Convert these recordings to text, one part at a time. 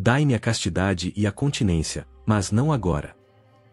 Dai-me a castidade e a continência, mas não agora.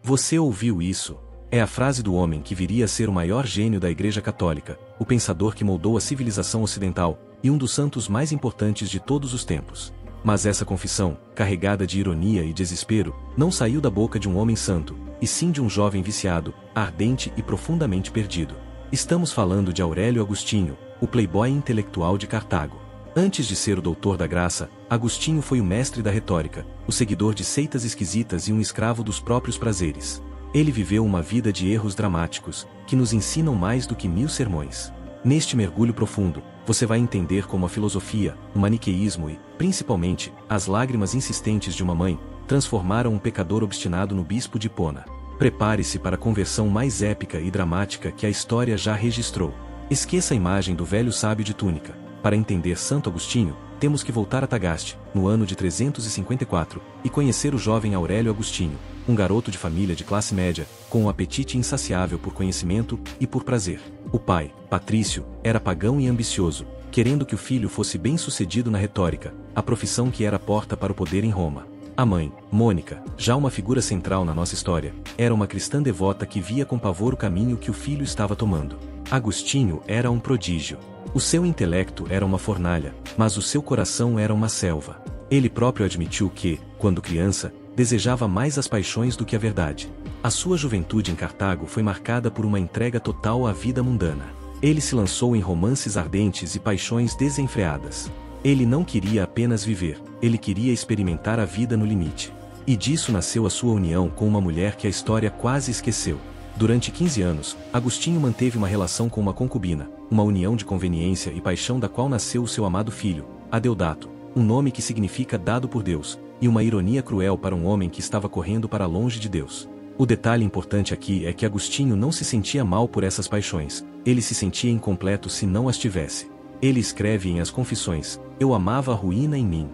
Você ouviu isso? É a frase do homem que viria a ser o maior gênio da Igreja Católica, o pensador que moldou a civilização ocidental, e um dos santos mais importantes de todos os tempos. Mas essa confissão, carregada de ironia e desespero, não saiu da boca de um homem santo, e sim de um jovem viciado, ardente e profundamente perdido. Estamos falando de Aurélio Agostinho, o playboy intelectual de Cartago. Antes de ser o doutor da graça, Agostinho foi o mestre da retórica, o seguidor de seitas esquisitas e um escravo dos próprios prazeres. Ele viveu uma vida de erros dramáticos, que nos ensinam mais do que 1000 sermões. Neste mergulho profundo, você vai entender como a filosofia, o maniqueísmo e, principalmente, as lágrimas insistentes de uma mãe, transformaram um pecador obstinado no bispo de Hipona. Prepare-se para a conversão mais épica e dramática que a história já registrou. Esqueça a imagem do velho sábio de túnica. Para entender Santo Agostinho, temos que voltar a Tagaste, no ano de 354, e conhecer o jovem Aurélio Agostinho, um garoto de família de classe média, com um apetite insaciável por conhecimento e por prazer. O pai, Patrício, era pagão e ambicioso, querendo que o filho fosse bem-sucedido na retórica, a profissão que era a porta para o poder em Roma. A mãe, Mônica, já uma figura central na nossa história, era uma cristã devota que via com pavor o caminho que o filho estava tomando. Agostinho era um prodígio. O seu intelecto era uma fornalha, mas o seu coração era uma selva. Ele próprio admitiu que, quando criança, desejava mais as paixões do que a verdade. A sua juventude em Cartago foi marcada por uma entrega total à vida mundana. Ele se lançou em romances ardentes e paixões desenfreadas. Ele não queria apenas viver, ele queria experimentar a vida no limite. E disso nasceu a sua união com uma mulher que a história quase esqueceu. Durante 15 anos, Agostinho manteve uma relação com uma concubina, uma união de conveniência e paixão da qual nasceu o seu amado filho, Adeodato, um nome que significa dado por Deus, e uma ironia cruel para um homem que estava correndo para longe de Deus. O detalhe importante aqui é que Agostinho não se sentia mal por essas paixões, ele se sentia incompleto se não as tivesse. Ele escreve em As Confissões: "Eu amava a ruína em mim."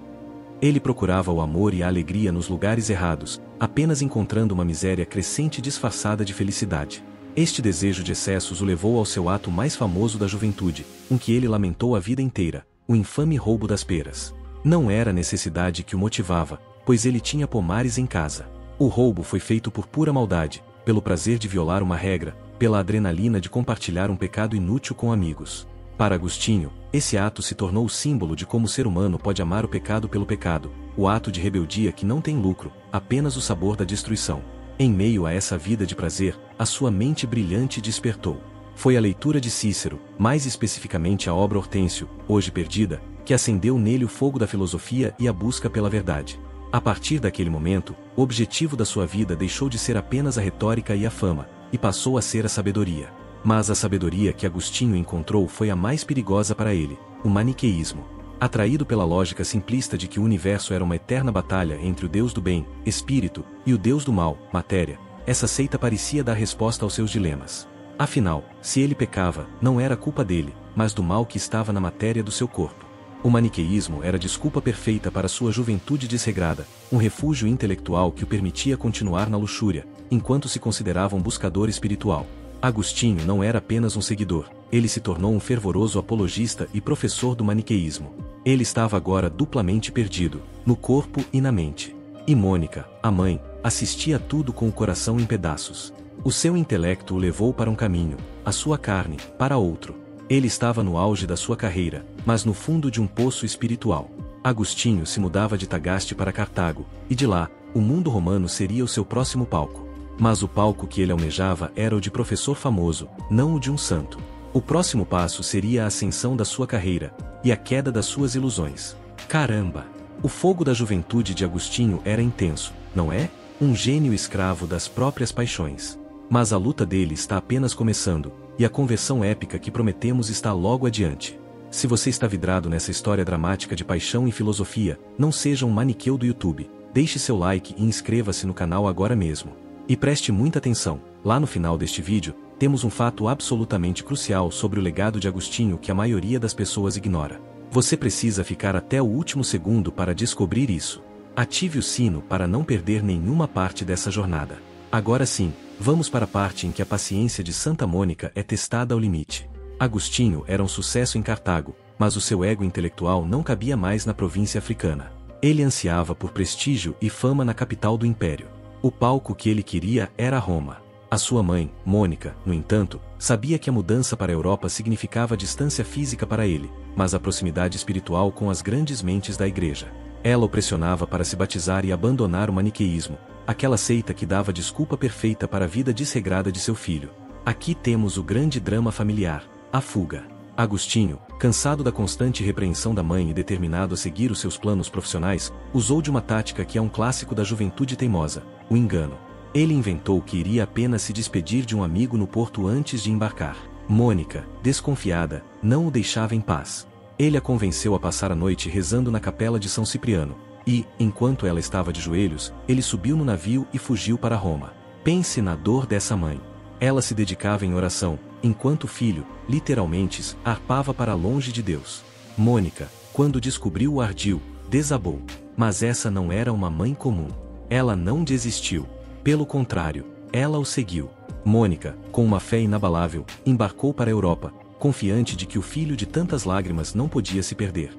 Ele procurava o amor e a alegria nos lugares errados, apenas encontrando uma miséria crescente disfarçada de felicidade. Este desejo de excessos o levou ao seu ato mais famoso da juventude, um que ele lamentou a vida inteira, o infame roubo das peras. Não era a necessidade que o motivava, pois ele tinha pomares em casa. O roubo foi feito por pura maldade, pelo prazer de violar uma regra, pela adrenalina de compartilhar um pecado inútil com amigos. Para Agostinho, esse ato se tornou o símbolo de como o ser humano pode amar o pecado pelo pecado, o ato de rebeldia que não tem lucro, apenas o sabor da destruição. Em meio a essa vida de prazer, a sua mente brilhante despertou. Foi a leitura de Cícero, mais especificamente a obra Hortêncio, hoje perdida, que acendeu nele o fogo da filosofia e a busca pela verdade. A partir daquele momento, o objetivo da sua vida deixou de ser apenas a retórica e a fama, e passou a ser a sabedoria. Mas a sabedoria que Agostinho encontrou foi a mais perigosa para ele, o maniqueísmo. Atraído pela lógica simplista de que o universo era uma eterna batalha entre o Deus do bem, espírito, e o Deus do mal, matéria, essa seita parecia dar resposta aos seus dilemas. Afinal, se ele pecava, não era culpa dele, mas do mal que estava na matéria do seu corpo. O maniqueísmo era a desculpa perfeita para sua juventude desregrada, um refúgio intelectual que o permitia continuar na luxúria, enquanto se considerava um buscador espiritual. Agostinho não era apenas um seguidor, ele se tornou um fervoroso apologista e professor do maniqueísmo. Ele estava agora duplamente perdido, no corpo e na mente. E Mônica, a mãe, assistia a tudo com o coração em pedaços. O seu intelecto o levou para um caminho, a sua carne, para outro. Ele estava no auge da sua carreira, mas no fundo de um poço espiritual. Agostinho se mudava de Tagaste para Cartago, e de lá, o mundo romano seria o seu próximo palco. Mas o palco que ele almejava era o de professor famoso, não o de um santo. O próximo passo seria a ascensão da sua carreira, e a queda das suas ilusões. Caramba! O fogo da juventude de Agostinho era intenso, não é? Um gênio escravo das próprias paixões. Mas a luta dele está apenas começando, e a conversão épica que prometemos está logo adiante. Se você está vidrado nessa história dramática de paixão e filosofia, não seja um maniqueu do YouTube. Deixe seu like e inscreva-se no canal agora mesmo. E preste muita atenção, lá no final deste vídeo, temos um fato absolutamente crucial sobre o legado de Agostinho que a maioria das pessoas ignora. Você precisa ficar até o último segundo para descobrir isso. Ative o sino para não perder nenhuma parte dessa jornada. Agora sim, vamos para a parte em que a paciência de Santa Mônica é testada ao limite. Agostinho era um sucesso em Cartago, mas o seu ego intelectual não cabia mais na província africana. Ele ansiava por prestígio e fama na capital do império. O palco que ele queria era Roma. A sua mãe, Mônica, no entanto, sabia que a mudança para a Europa significava distância física para ele, mas a proximidade espiritual com as grandes mentes da igreja. Ela o pressionava para se batizar e abandonar o maniqueísmo, aquela seita que dava desculpa perfeita para a vida desregrada de seu filho. Aqui temos o grande drama familiar, a fuga. Agostinho, cansado da constante repreensão da mãe e determinado a seguir os seus planos profissionais, usou de uma tática que é um clássico da juventude teimosa, o engano. Ele inventou que iria apenas se despedir de um amigo no porto antes de embarcar. Mônica, desconfiada, não o deixava em paz. Ele a convenceu a passar a noite rezando na capela de São Cipriano, e, enquanto ela estava de joelhos, ele subiu no navio e fugiu para Roma. Pense na dor dessa mãe. Ela se dedicava em oração, enquanto o filho, literalmente, arpava para longe de Deus. Mônica, quando descobriu o ardil, desabou. Mas essa não era uma mãe comum. Ela não desistiu. Pelo contrário, ela o seguiu. Mônica, com uma fé inabalável, embarcou para a Europa, confiante de que o filho de tantas lágrimas não podia se perder.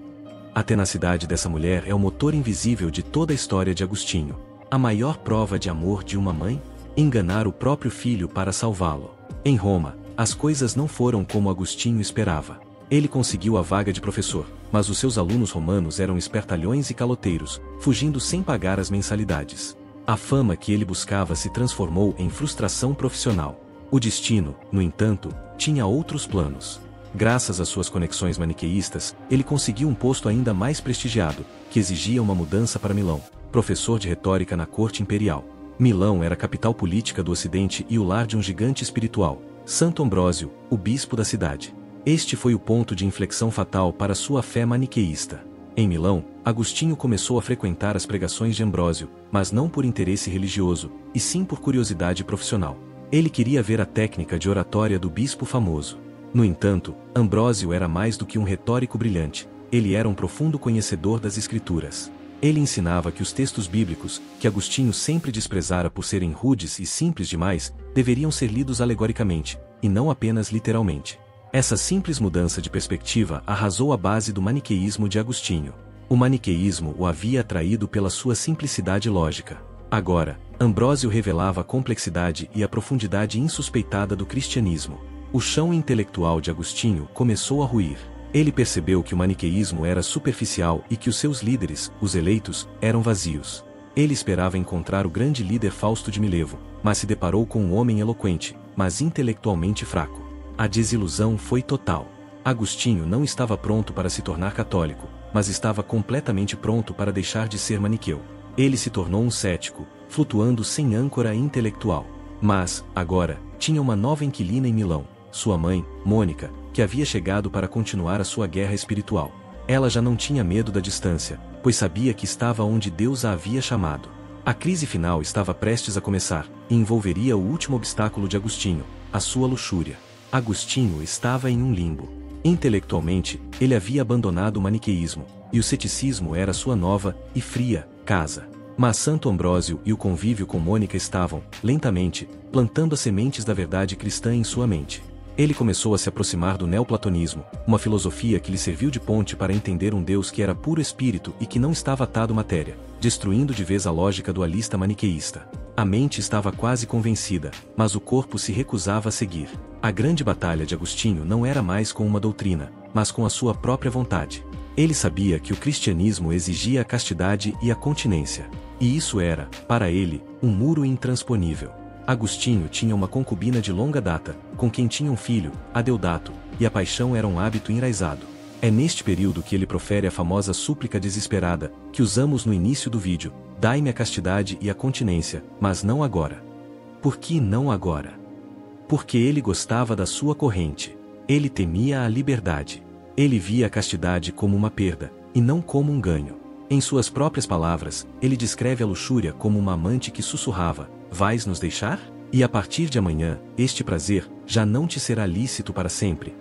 A tenacidade dessa mulher é o motor invisível de toda a história de Agostinho. A maior prova de amor de uma mãe? Enganar o próprio filho para salvá-lo. Em Roma, as coisas não foram como Agostinho esperava. Ele conseguiu a vaga de professor, mas os seus alunos romanos eram espertalhões e caloteiros, fugindo sem pagar as mensalidades. A fama que ele buscava se transformou em frustração profissional. O destino, no entanto, tinha outros planos. Graças às suas conexões maniqueístas, ele conseguiu um posto ainda mais prestigiado, que exigia uma mudança para Milão, professor de retórica na corte imperial. Milão era a capital política do Ocidente e o lar de um gigante espiritual, Santo Ambrósio, o bispo da cidade. Este foi o ponto de inflexão fatal para sua fé maniqueísta. Em Milão, Agostinho começou a frequentar as pregações de Ambrósio, mas não por interesse religioso, e sim por curiosidade profissional. Ele queria ver a técnica de oratória do bispo famoso. No entanto, Ambrósio era mais do que um retórico brilhante, ele era um profundo conhecedor das Escrituras. Ele ensinava que os textos bíblicos, que Agostinho sempre desprezara por serem rudes e simples demais, deveriam ser lidos alegoricamente, e não apenas literalmente. Essa simples mudança de perspectiva arrasou a base do maniqueísmo de Agostinho. O maniqueísmo o havia atraído pela sua simplicidade lógica. Agora, Ambrósio revelava a complexidade e a profundidade insuspeitada do cristianismo. O chão intelectual de Agostinho começou a ruir. Ele percebeu que o maniqueísmo era superficial e que os seus líderes, os eleitos, eram vazios. Ele esperava encontrar o grande líder Fausto de Milevo, mas se deparou com um homem eloquente, mas intelectualmente fraco. A desilusão foi total. Agostinho não estava pronto para se tornar católico, mas estava completamente pronto para deixar de ser maniqueu. Ele se tornou um cético, flutuando sem âncora intelectual. Mas, agora, tinha uma nova inquilina em Milão, sua mãe, Mônica, que havia chegado para continuar a sua guerra espiritual. Ela já não tinha medo da distância, pois sabia que estava onde Deus a havia chamado. A crise final estava prestes a começar, e envolveria o último obstáculo de Agostinho, a sua luxúria. Agostinho estava em um limbo. Intelectualmente, ele havia abandonado o maniqueísmo, e o ceticismo era sua nova, e fria, casa. Mas Santo Ambrósio e o convívio com Mônica estavam, lentamente, plantando as sementes da verdade cristã em sua mente. Ele começou a se aproximar do neoplatonismo, uma filosofia que lhe serviu de ponte para entender um Deus que era puro espírito e que não estava atado à matéria, destruindo de vez a lógica dualista maniqueísta. A mente estava quase convencida, mas o corpo se recusava a seguir. A grande batalha de Agostinho não era mais com uma doutrina, mas com a sua própria vontade. Ele sabia que o cristianismo exigia a castidade e a continência. E isso era, para ele, um muro intransponível. Agostinho tinha uma concubina de longa data, com quem tinha um filho, Adeodato, e a paixão era um hábito enraizado. É neste período que ele profere a famosa súplica desesperada, que usamos no início do vídeo: dai-me a castidade e a continência, mas não agora. Por que não agora? Porque ele gostava da sua corrente. Ele temia a liberdade. Ele via a castidade como uma perda, e não como um ganho. Em suas próprias palavras, ele descreve a luxúria como uma amante que sussurrava: vais nos deixar? E a partir de amanhã, este prazer já não te será lícito para sempre.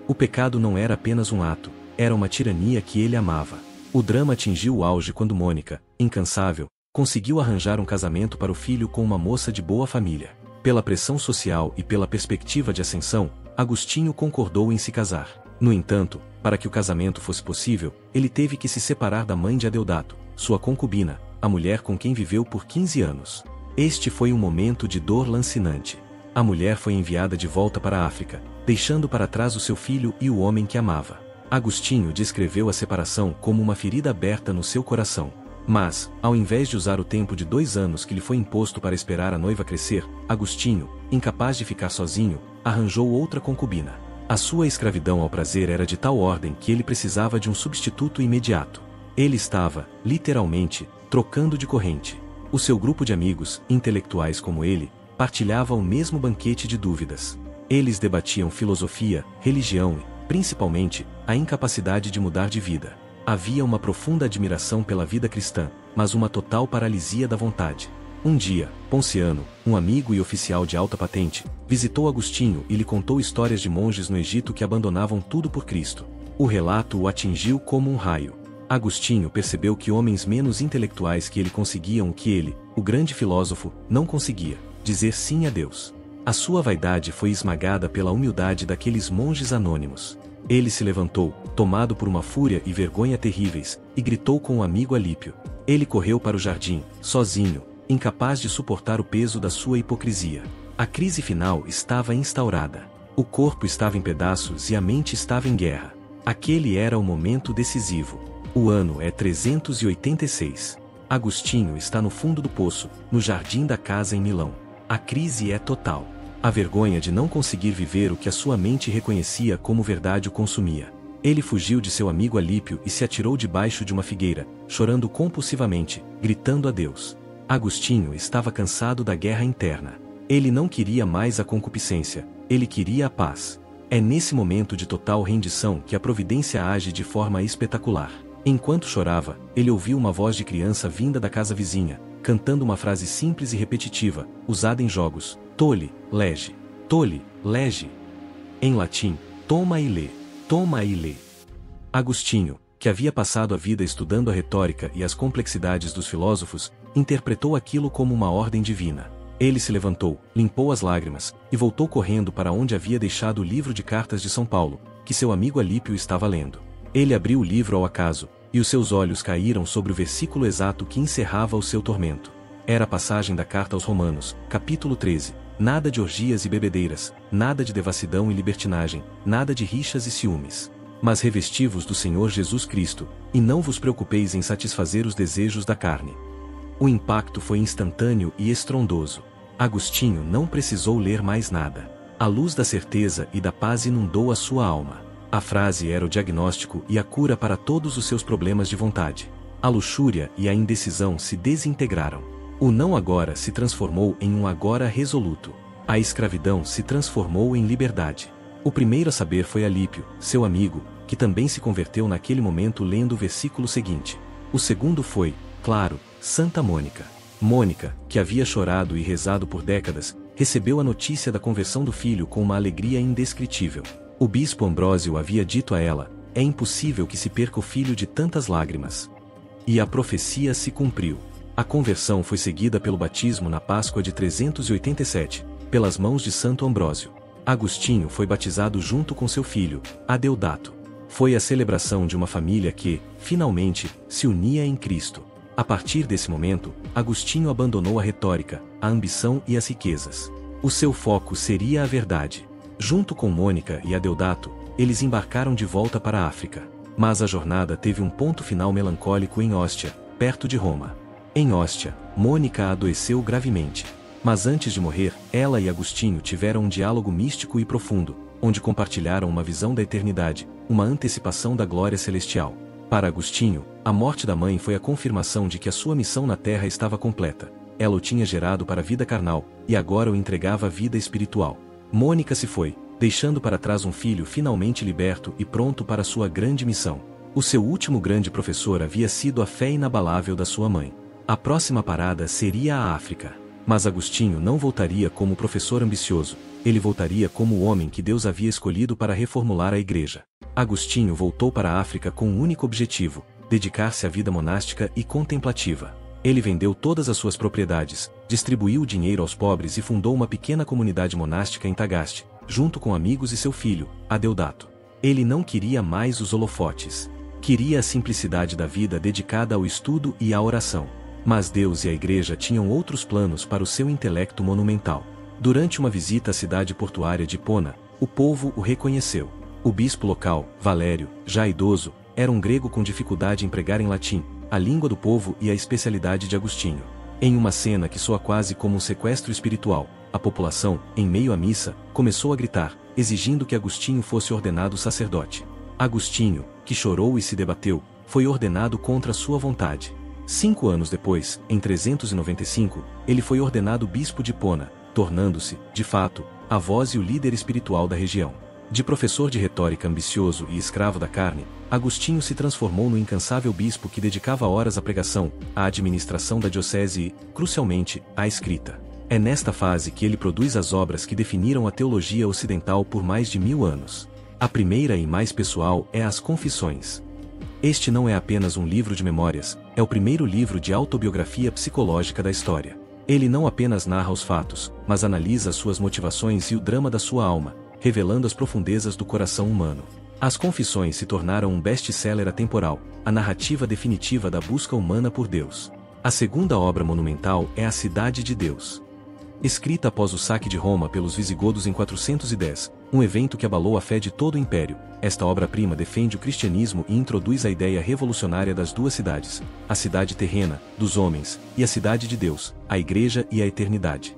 O pecado não era apenas um ato, era uma tirania que ele amava. O drama atingiu o auge quando Mônica, incansável, conseguiu arranjar um casamento para o filho com uma moça de boa família. Pela pressão social e pela perspectiva de ascensão, Agostinho concordou em se casar. No entanto, para que o casamento fosse possível, ele teve que se separar da mãe de Adeodato, sua concubina, a mulher com quem viveu por 15 anos. Este foi um momento de dor lancinante. A mulher foi enviada de volta para a África, deixando para trás o seu filho e o homem que amava. Agostinho descreveu a separação como uma ferida aberta no seu coração. Mas, ao invés de usar o tempo de 2 anos que lhe foi imposto para esperar a noiva crescer, Agostinho, incapaz de ficar sozinho, arranjou outra concubina. A sua escravidão ao prazer era de tal ordem que ele precisava de um substituto imediato. Ele estava, literalmente, trocando de corrente. O seu grupo de amigos, intelectuais como ele, partilhava o mesmo banquete de dúvidas. Eles debatiam filosofia, religião e, principalmente, a incapacidade de mudar de vida. Havia uma profunda admiração pela vida cristã, mas uma total paralisia da vontade. Um dia, Ponciano, um amigo e oficial de alta patente, visitou Agostinho e lhe contou histórias de monges no Egito que abandonavam tudo por Cristo. O relato o atingiu como um raio. Agostinho percebeu que homens menos intelectuais que ele conseguiam o que ele, o grande filósofo, não conseguia: dizer sim a Deus. A sua vaidade foi esmagada pela humildade daqueles monges anônimos. Ele se levantou, tomado por uma fúria e vergonha terríveis, e gritou com o amigo Alípio. Ele correu para o jardim, sozinho, incapaz de suportar o peso da sua hipocrisia. A crise final estava instaurada. O corpo estava em pedaços e a mente estava em guerra. Aquele era o momento decisivo. O ano é 386. Agostinho está no fundo do poço, no jardim da casa em Milão. A crise é total. A vergonha de não conseguir viver o que a sua mente reconhecia como verdade o consumia. Ele fugiu de seu amigo Alípio e se atirou debaixo de uma figueira, chorando compulsivamente, gritando a Deus. Agostinho estava cansado da guerra interna. Ele não queria mais a concupiscência, ele queria a paz. É nesse momento de total rendição que a providência age de forma espetacular. Enquanto chorava, ele ouviu uma voz de criança vinda da casa vizinha, cantando uma frase simples e repetitiva, usada em jogos: tole, lege. Tole, lege. Em latim, toma e lê. Toma e lê. Agostinho, que havia passado a vida estudando a retórica e as complexidades dos filósofos, interpretou aquilo como uma ordem divina. Ele se levantou, limpou as lágrimas, e voltou correndo para onde havia deixado o livro de cartas de São Paulo, que seu amigo Alípio estava lendo. Ele abriu o livro ao acaso, e os seus olhos caíram sobre o versículo exato que encerrava o seu tormento. Era a passagem da carta aos Romanos, capítulo 13. Nada de orgias e bebedeiras, nada de devassidão e libertinagem, nada de rixas e ciúmes. Mas revesti-vos do Senhor Jesus Cristo, e não vos preocupeis em satisfazer os desejos da carne. O impacto foi instantâneo e estrondoso. Agostinho não precisou ler mais nada. A luz da certeza e da paz inundou a sua alma. A frase era o diagnóstico e a cura para todos os seus problemas de vontade. A luxúria e a indecisão se desintegraram. O não agora se transformou em um agora resoluto. A escravidão se transformou em liberdade. O primeiro a saber foi Alípio, seu amigo, que também se converteu naquele momento lendo o versículo seguinte. O segundo foi, claro, Santa Mônica. Mônica, que havia chorado e rezado por décadas, recebeu a notícia da conversão do filho com uma alegria indescritível. O bispo Ambrósio havia dito a ela: é impossível que se perca o filho de tantas lágrimas. E a profecia se cumpriu. A conversão foi seguida pelo batismo na Páscoa de 387, pelas mãos de Santo Ambrósio. Agostinho foi batizado junto com seu filho, Adeodato. Foi a celebração de uma família que, finalmente, se unia em Cristo. A partir desse momento, Agostinho abandonou a retórica, a ambição e as riquezas. O seu foco seria a verdade. Junto com Mônica e Adeodato, eles embarcaram de volta para a África. Mas a jornada teve um ponto final melancólico em Ostia, perto de Roma. Em Ostia, Mônica adoeceu gravemente. Mas antes de morrer, ela e Agostinho tiveram um diálogo místico e profundo, onde compartilharam uma visão da eternidade, uma antecipação da glória celestial. Para Agostinho, a morte da mãe foi a confirmação de que a sua missão na terra estava completa. Ela o tinha gerado para a vida carnal, e agora o entregava à vida espiritual. Mônica se foi, deixando para trás um filho finalmente liberto e pronto para sua grande missão. O seu último grande professor havia sido a fé inabalável da sua mãe. A próxima parada seria a África. Mas Agostinho não voltaria como professor ambicioso, ele voltaria como o homem que Deus havia escolhido para reformular a igreja. Agostinho voltou para a África com um único objetivo: dedicar-se à vida monástica e contemplativa. Ele vendeu todas as suas propriedades, distribuiu o dinheiro aos pobres e fundou uma pequena comunidade monástica em Tagaste, junto com amigos e seu filho, Adeodato. Ele não queria mais os holofotes. Queria a simplicidade da vida dedicada ao estudo e à oração. Mas Deus e a Igreja tinham outros planos para o seu intelecto monumental. Durante uma visita à cidade portuária de Hipona, o povo o reconheceu. O bispo local, Valério, já idoso, era um grego com dificuldade em pregar em latim, a língua do povo e a especialidade de Agostinho. Em uma cena que soa quase como um sequestro espiritual, a população, em meio à missa, começou a gritar, exigindo que Agostinho fosse ordenado sacerdote. Agostinho, que chorou e se debateu, foi ordenado contra sua vontade. 5 anos depois, em 395, ele foi ordenado bispo de Hipona, tornando-se, de fato, a voz e o líder espiritual da região. De professor de retórica ambicioso e escravo da carne, Agostinho se transformou no incansável bispo que dedicava horas à pregação, à administração da diocese e, crucialmente, à escrita. É nesta fase que ele produz as obras que definiram a teologia ocidental por mais de 1000 anos. A primeira e mais pessoal é as Confissões. Este não é apenas um livro de memórias, é o primeiro livro de autobiografia psicológica da história. Ele não apenas narra os fatos, mas analisa suas motivações e o drama da sua alma, revelando as profundezas do coração humano. As Confissões se tornaram um best-seller atemporal, a narrativa definitiva da busca humana por Deus. A segunda obra monumental é A Cidade de Deus. Escrita após o saque de Roma pelos visigodos em 410, um evento que abalou a fé de todo o império, esta obra-prima defende o cristianismo e introduz a ideia revolucionária das duas cidades, a cidade terrena, dos homens, e a cidade de Deus, a Igreja e a eternidade.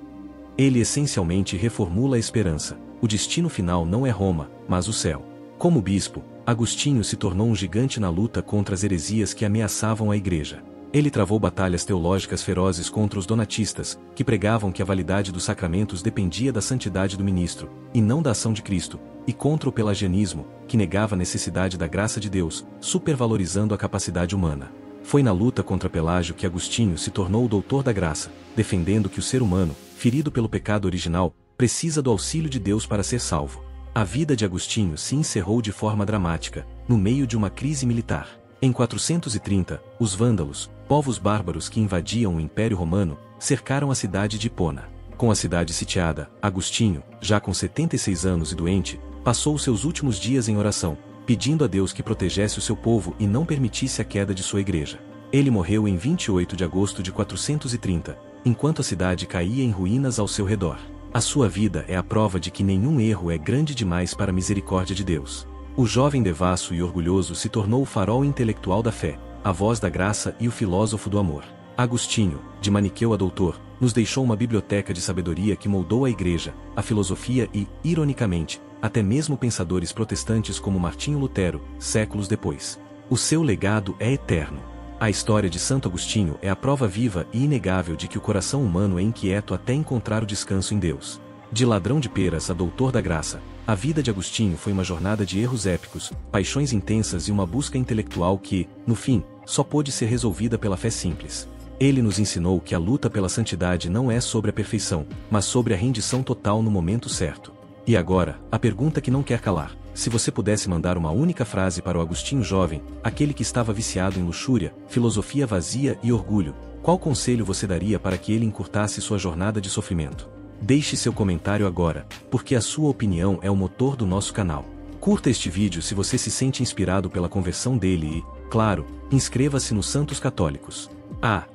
Ele essencialmente reformula a esperança. O destino final não é Roma, mas o céu. Como bispo, Agostinho se tornou um gigante na luta contra as heresias que ameaçavam a Igreja. Ele travou batalhas teológicas ferozes contra os donatistas, que pregavam que a validade dos sacramentos dependia da santidade do ministro, e não da ação de Cristo, e contra o pelagianismo, que negava a necessidade da graça de Deus, supervalorizando a capacidade humana. Foi na luta contra Pelágio que Agostinho se tornou o doutor da graça, defendendo que o ser humano, ferido pelo pecado original, precisa do auxílio de Deus para ser salvo. A vida de Agostinho se encerrou de forma dramática, no meio de uma crise militar. Em 430, os vândalos, povos bárbaros que invadiam o Império Romano, cercaram a cidade de Hipona. Com a cidade sitiada, Agostinho, já com 76 anos e doente, passou os seus últimos dias em oração, pedindo a Deus que protegesse o seu povo e não permitisse a queda de sua igreja. Ele morreu em 28 de agosto de 430, enquanto a cidade caía em ruínas ao seu redor. A sua vida é a prova de que nenhum erro é grande demais para a misericórdia de Deus. O jovem devasso e orgulhoso se tornou o farol intelectual da fé, a voz da graça e o filósofo do amor. Agostinho, de maniqueu a doutor, nos deixou uma biblioteca de sabedoria que moldou a Igreja, a filosofia e, ironicamente, até mesmo pensadores protestantes como Martinho Lutero, séculos depois. O seu legado é eterno. A história de Santo Agostinho é a prova viva e inegável de que o coração humano é inquieto até encontrar o descanso em Deus. De ladrão de peras a doutor da graça, a vida de Agostinho foi uma jornada de erros épicos, paixões intensas e uma busca intelectual que, no fim, só pôde ser resolvida pela fé simples. Ele nos ensinou que a luta pela santidade não é sobre a perfeição, mas sobre a rendição total no momento certo. E agora, a pergunta que não quer calar: se você pudesse mandar uma única frase para o Agostinho jovem, aquele que estava viciado em luxúria, filosofia vazia e orgulho, qual conselho você daria para que ele encurtasse sua jornada de sofrimento? Deixe seu comentário agora, porque a sua opinião é o motor do nosso canal. Curta este vídeo se você se sente inspirado pela conversão dele e, claro, inscreva-se no Santos Católicos.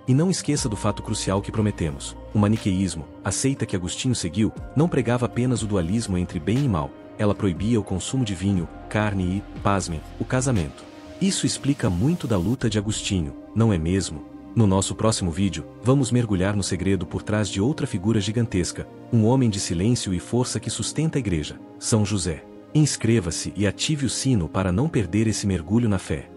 E não esqueça do fato crucial que prometemos: o maniqueísmo, a seita que Agostinho seguiu, não pregava apenas o dualismo entre bem e mal, ela proibia o consumo de vinho, carne e, pasmem, o casamento. Isso explica muito da luta de Agostinho, não é mesmo? No nosso próximo vídeo, vamos mergulhar no segredo por trás de outra figura gigantesca, um homem de silêncio e força que sustenta a Igreja, São José. Inscreva-se e ative o sino para não perder esse mergulho na fé.